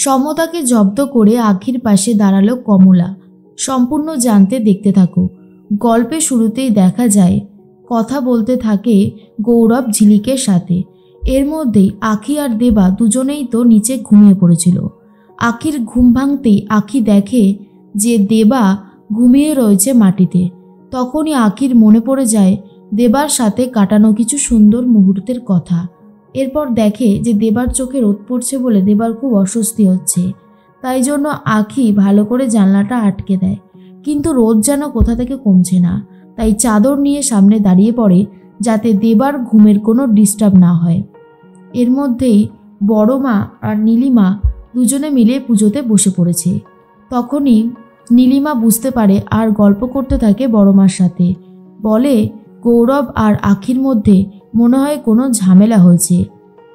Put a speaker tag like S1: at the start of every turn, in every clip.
S1: সমতাকে জব্দ করে আখির পাশে দাঁড়ালো কমলা। সম্পূর্ণ জানতে দেখতে থাকো। গল্পের শুরুতেই দেখা যায় কথা বলতে থাকে গৌরব ঝিলিকের সাথে। এর মধ্যেই আখি আর দেবা দুজনেই তো নিচে ঘুমিয়ে পড়েছিল। আখির ঘুম ভাঙতেই আখি দেখে যে দেবা ঘুমিয়ে রয়েছে মাটিতে। তখনই আখির মনে পড়ে যায় দেবার সাথে কাটানো কিছু সুন্দর মুহূর্তের কথা। এরপর দেখে যে দেবার চোখে রোদ পড়ছে বলে দেবার খুব অস্বস্তি হচ্ছে। তাই জন্য আখি ভালো করে জানলাটা আটকে দেয়, কিন্তু রোদ যেন কোথা থেকে কমছে না। তাই চাদর নিয়ে সামনে দাঁড়িয়ে পড়ে যাতে দেবার ঘুমের কোনো ডিস্টার্ব না হয়। এর মধ্যেই বড় মা আর নীলিমা দুজনে মিলে পুজোতে বসে পড়েছে। তখনই নীলিমা বুঝতে পারে আর গল্প করতে থাকে বড় মার সাথে। বলে গৌরব আর আখির মধ্যে মনে হয় কোনো ঝামেলা হয়েছে,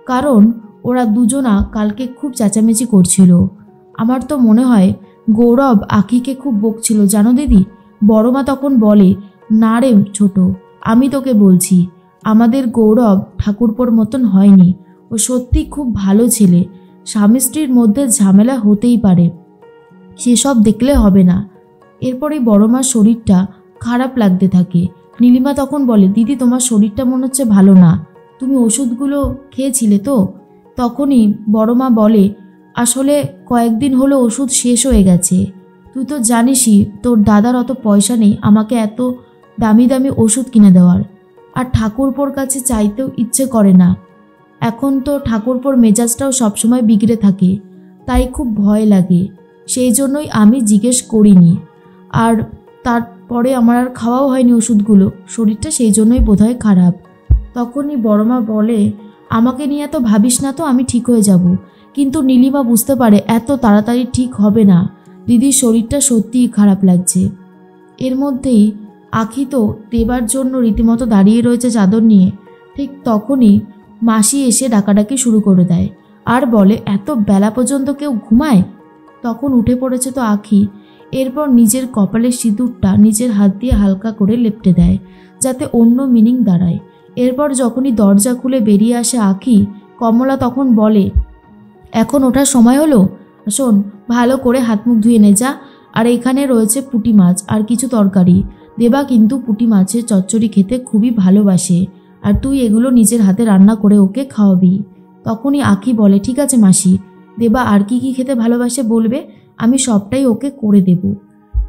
S1: কারণ ওরা দুজনা কালকে খুব চেঁচামেচি করছিল। আমার তো মনে হয় গৌরব আখিকে খুব বকছিল, জানো দিদি। বড় মা তখন বলে, না রে ছোট, আমি তোকে বলছি, আমাদের গৌরব ঠাকুরপোর মতন হয়নি। ও সত্যি খুব ভালো ছেলে। স্বামী স্ত্রীর মধ্যে ঝামেলা হতেই পারে, সেসব দেখলে হবে না। এরপরেই বড় মার শরীরটা খারাপ লাগতে থাকে। নীলিমা তখন বলে, দিদি তোমার শরীরটা মনে হচ্ছে ভালো না, তুমি ওষুধগুলো খেয়েছিলে তো? তখনই বড় মা বলে, আসলে কয়েকদিন হলো ওষুধ শেষ হয়ে গেছে। তুই তো জানিসই তোর দাদার অত পয়সা নেই আমাকে এত দামি দামি ওষুধ কিনে দেওয়ার, আর ঠাকুরপোর কাছে চাইতেও ইচ্ছে করে না। এখন তো ঠাকুরপোর মেজাজটাও সবসময় বিগড়ে থাকে, তাই খুব ভয় লাগে। সেই জন্যই আমি জিজ্ঞেস করিনি, আর তারপরে আমার আর খাওয়াও হয়নি ওষুধগুলো, শরীরটা সেই জন্যই বোধহয় খারাপ। তখনই বড়মা বলে, আমাকে নিয়ে এত ভাবিস না তো, আমি ঠিক হয়ে যাব। কিন্তু নীলিমা বুঝতে পারে এত তাড়াতাড়ি ঠিক হবে না, দিদির শরীরটা সত্যিই খারাপ লাগছে। এর মধ্যেই আখি তো দেবার জন্য রীতিমতো দাঁড়িয়ে রয়েছে চাদর নিয়ে। ঠিক তখনই মাসি এসে ডাকাডাকি শুরু করে দেয় আর বলে, এত বেলা পর্যন্ত কেউ ঘুমায়? তখন উঠে পড়েছে তো আখি। এরপর নিজের কপালের সিঁদুরটা নিজের হাত দিয়ে হালকা করে লেপটে দেয় যাতে অন্য মিনিং দাঁড়ায়। এরপর যখনই দরজা খুলে বেরিয়ে আসে আখি, কমলা তখন বলে, এখন ওঠার সময় হলো, শোন ভালো করে হাত মুখ ধুয়ে নে যা, আর এখানে রয়েছে পুঁটি মাছ আর কিছু তরকারি। দেবা কিন্তু পুঁটি মাছের চচ্চড়ি খেতে খুবই ভালোবাসে, আর তুই এগুলো নিজের হাতে রান্না করে ওকে খাওয়াবি। তখনই আখি বলে, ঠিক আছে মাসি, দেবা আর কি কি খেতে ভালোবাসে বলবে, আমি সবটাই ওকে করে দেব।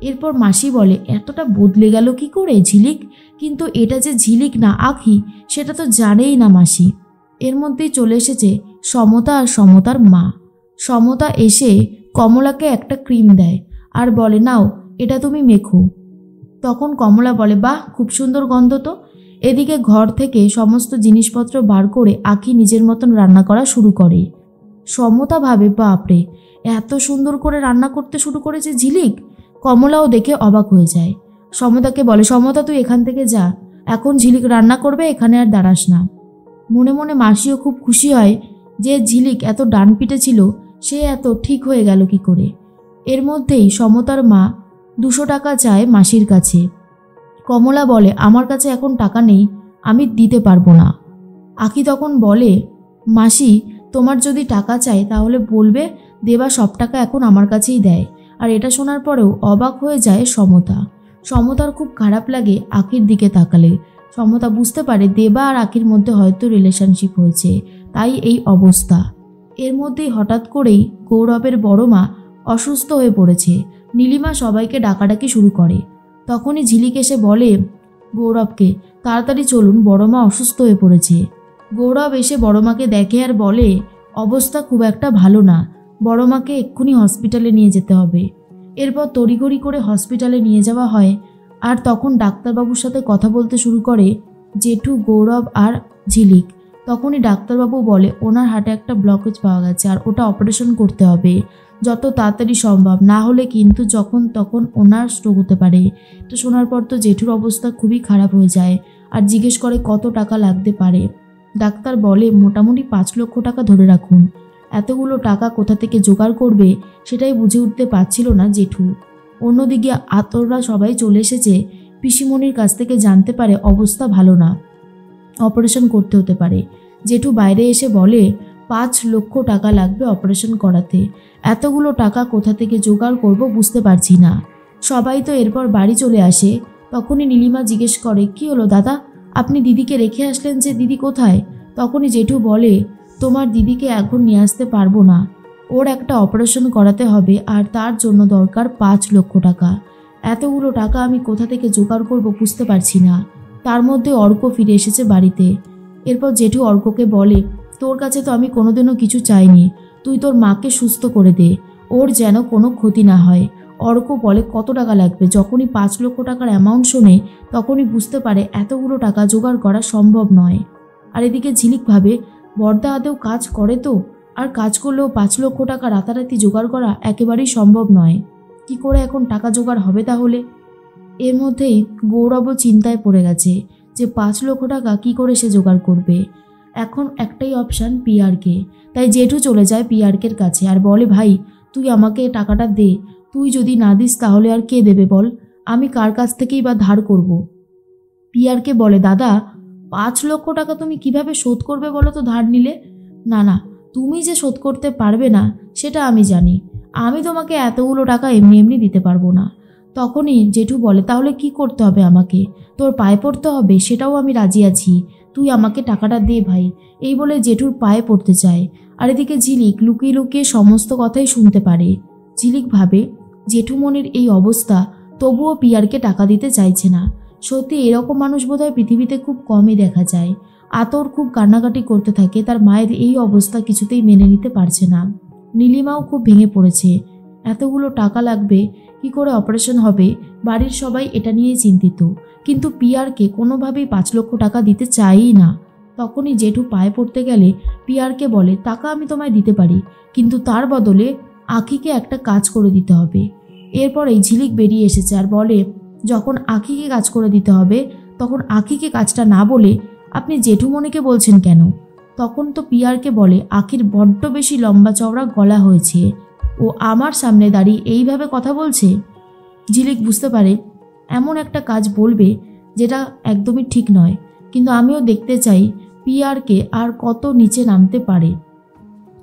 S1: এরপর মাসি বলে, এতটা বদলে গেল কি করে ঝিলিক? কিন্তু এটা যে ঝিলিক না আখি সেটা তো জানেই না মাসি। এর মধ্যেই চলে এসেছে সমতা আর সমতার মা। সমতা এসে কমলাকে একটা ক্রিম দেয় আর বলে, নাও এটা তুমি মেখো। তখন কমলা বলে, বাহ খুব সুন্দর গন্ধ তো। এদিকে ঘর থেকে সমস্ত জিনিসপত্র বার করে আখি নিজের মতন রান্না করা শুরু করে। সমতা ভাবে, বাপরে এত সুন্দর করে রান্না করতে শুরু করেছে ঝিলিক। কমলাও দেখে অবাক হয়ে যায়। সমতাকে বলে, সমতা তুই এখান থেকে যা, এখন ঝিলিক রান্না করবে, এখানে আর দাঁড়াস না। মনে মনে মাসিও খুব খুশি হয় যে ঝিলিক এত ডানপিটে ছিল, সে এত ঠিক হয়ে গেল কি করে। এর মধ্যেই সমতার মা 200 টাকা চায় মাসির কাছে। কমলা বলে, আমার কাছে এখন টাকা নেই, আমি দিতে পারবো না। আখি তখন বলে, মাসি তোমার যদি টাকা চাই তাহলে বলবে, দেবা সব টাকা এখন আমার কাছেই দেয়। আর এটা শোনার পরেও অবাক হয়ে যায় সমতা। সমতার খুব খারাপ লাগে আখির দিকে তাকালে। সমতা বুঝতে পারে দেবা আর আখির মধ্যে হয়তো রিলেশনশিপ হয়েছে, তাই এই অবস্থা। এর মধ্যেই হঠাৎ করেই গৌরবের বড় মা অসুস্থ হয়ে পড়েছে। নীলিমা সবাইকে ডাকাডাকি শুরু করে। তখনই ঝিলিক এসে বলে গৌরবকে, তাড়াতাড়ি চলুন, বড় মা অসুস্থ হয়ে পড়েছে। গৌরব এসে বড় মাকে দেখে আর বলে, অবস্থা খুব একটা ভালো না, বড় মাকে এক্ষুনি হসপিটালে নিয়ে যেতে হবে। এরপর তড়িঘড়ি করে হসপিটালে নিয়ে যাওয়া হয়। আর তখন ডাক্তারবাবুর সাথে কথা বলতে শুরু করে জেঠু, গৌরব আর ঝিলিক। তখনই ডাক্তারবাবু বলে, ওনার হার্টে একটা ব্লকেজ পাওয়া গেছে আর ওটা অপারেশন করতে হবে যত তাড়াতাড়ি সম্ভব, না হলে কিন্তু যখন তখন ওনার স্ট্রোক হতে পারে। তো শোনার পর তো জেঠুর অবস্থা খুবই খারাপ হয়ে যায় আর জিজ্ঞেস করে কত টাকা লাগতে পারে। ডাক্তার বলে, মোটামুটি 5 লক্ষ টাকা ধরে রাখুন। এতগুলো টাকা কোথা থেকে জোগাড় করবে সেটাই বুঝে উঠতে পারছিল না জেঠু। অন্যদিকে আতররা সবাই চলে এসেছে। পিসিমণির কাছ থেকে জানতে পারে অবস্থা ভালো না, অপারেশন করতে হতে পারে। জেঠু বাইরে এসে বলে, 5 লক্ষ টাকা লাগবে অপারেশন করাতে। এতগুলো টাকা কোথা থেকে জোগাড় করব বুঝতে পারছি না। সবাই তো এরপর বাড়ি চলে আসে। তখনই নীলিমা জিজ্ঞেস করে, কি হলো দাদা, আপনি দিদিকে রেখে আসলেন যে, দিদি কোথায়? তখনই জেঠু বলে, তোমার দিদিকে এখন নিয়ে আসতে পারবো না, ওর একটা অপারেশন করাতে হবে আর তার জন্য দরকার 5 লক্ষ টাকা। এতগুলো টাকা আমি কোথা থেকে জোগাড় করব বুঝতে পারছি না। তার মধ্যে অর্ক ফিরে এসেছে বাড়িতে। এরপর জেঠু অর্ককে বলে, তোর কাছে তো আমি কোনোদিনও কিছু চাইনি, তুই তোর মাকে সুস্থ করে দে, ওর যেন কোনো ক্ষতি না হয়। অর্ক বলে, কত টাকা লাগবে? যখনই 5 লক্ষ টাকার অ্যামাউন্ট শোনে তখনই বুঝতে পারে এতগুলো টাকা জোগাড় করা সম্ভব নয়। আর এদিকে ঝিলিক ভাবে, বর্দা আদেও কাজ করে তো, আর কাজ করলেও 5 লক্ষ টাকা রাতারাতি জোগাড় করা একেবারেই সম্ভব নয়। কি করে এখন টাকা জোগাড় হবে তাহলে? এর মধ্যেই গৌরবও চিন্তায় পড়ে গেছে যে 5 লক্ষ টাকা কি করে সে জোগাড় করবে। এখন একটাই অপশান, পিয়ারকে। তাই জেঠু চলে যায় পিয়ারকের কাছে আর বলে, ভাই তুই আমাকে টাকাটা দে, তুই যদি না দিস তাহলে আর কে দেবে বল, আমি কার কাছ থেকেই বা ধার করব। পিয়ারকে বলে, দাদা 5 লক্ষ টাকা তুমি কিভাবে শোধ করবে বলো তো ধার নিলে? না না, তুমি যে শোধ করতে পারবে না সেটা আমি জানি, আমি তোমাকে এতগুলো টাকা এমনি এমনি দিতে পারবো না। তখনই জেঠু বলে, তাহলে কি করতে হবে আমাকে? তোর পায়ে পড়তে হবে, সেটাও আমি রাজি আছি, তুই আমাকে টাকাটা দে ভাই। এই বলে জেঠুর পায়ে পড়তে চায়। আর এদিকে ঝিলিক লুকিয়ে লুকিয়ে সমস্ত কথাই শুনতে পারে। ঝিলিক ভাবে, জেঠুমনির এই অবস্থা, তবুও পিয়ারকে টাকা দিতে চাইছে না। সত্যি এরকম মানুষ বোধহয় পৃথিবীতে খুব কমই দেখা যায়। আতর খুব কান্নাকাটি করতে থাকে, তার মায়ের এই অবস্থা কিছুতেই মেনে নিতে পারছে না। নীলিমাও খুব ভেঙে পড়েছে। এতগুলো টাকা লাগবে, কি করে অপারেশন হবে, বাড়ির সবাই এটা নিয়েই চিন্তিত। কিন্তু পিয়ারকে কোনোভাবেই 5 লক্ষ টাকা দিতে চায়ই না। তখনই জেঠু পায়ে পড়তে গেলে পিয়ারকে বলে, টাকা আমি তোমায় দিতে পারি, কিন্তু তার বদলে আখিকে একটা কাজ করে দিতে হবে। এরপরেই ঝিলিক বেরিয়ে এসেছে আর বলে, যখন আখিকে কাজ করে দিতে হবে তখন আখিকে কাজটা না বলে আপনি জেঠুমনিকে বলছেন কেন? তখন তো পিয়ারকে বলে, আখির বড্ড বেশি লম্বা চওড়া গলা হয়েছে, ও আমার সামনে দাঁড়িয়ে এইভাবে কথা বলছে। ঝিলিক বুঝতে পারে এমন একটা কাজ বলবে যেটা একদমই ঠিক নয়, কিন্তু আমিও দেখতে চাই পিয়ারকে আর কত নিচে নামতে পারে।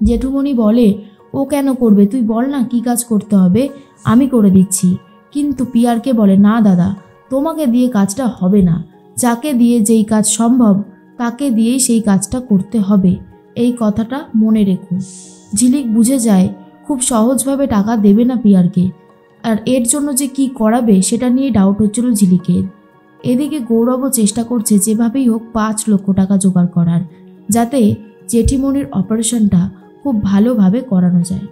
S1: জেঠুমনি বলে, ও কেন করবে, তুই বল না কি কাজ করতে হবে, আমি করে দিচ্ছি। কিন্তু পিয়ারকে বলে, না দাদা, তোমাকে দিয়ে কাজটা হবে না, যাকে দিয়ে যেই কাজ সম্ভব তাকে দিয়েই সেই কাজটা করতে হবে, এই কথাটা মনে রেখো। ঝিলিক বুঝে যায় খুব সহজভাবে টাকা দেবে না পিয়ারকে, আর এর জন্য যে কি করাবে সেটা নিয়ে ডাউট হচ্ছিল ঝিলিকের। এদিকে গৌরবও চেষ্টা করছে যেভাবেই হোক 5 লক্ষ টাকা জোগাড় করার, যাতে জেঠিমনির অপারেশনটা খুব ভালোভাবে করানো যায়।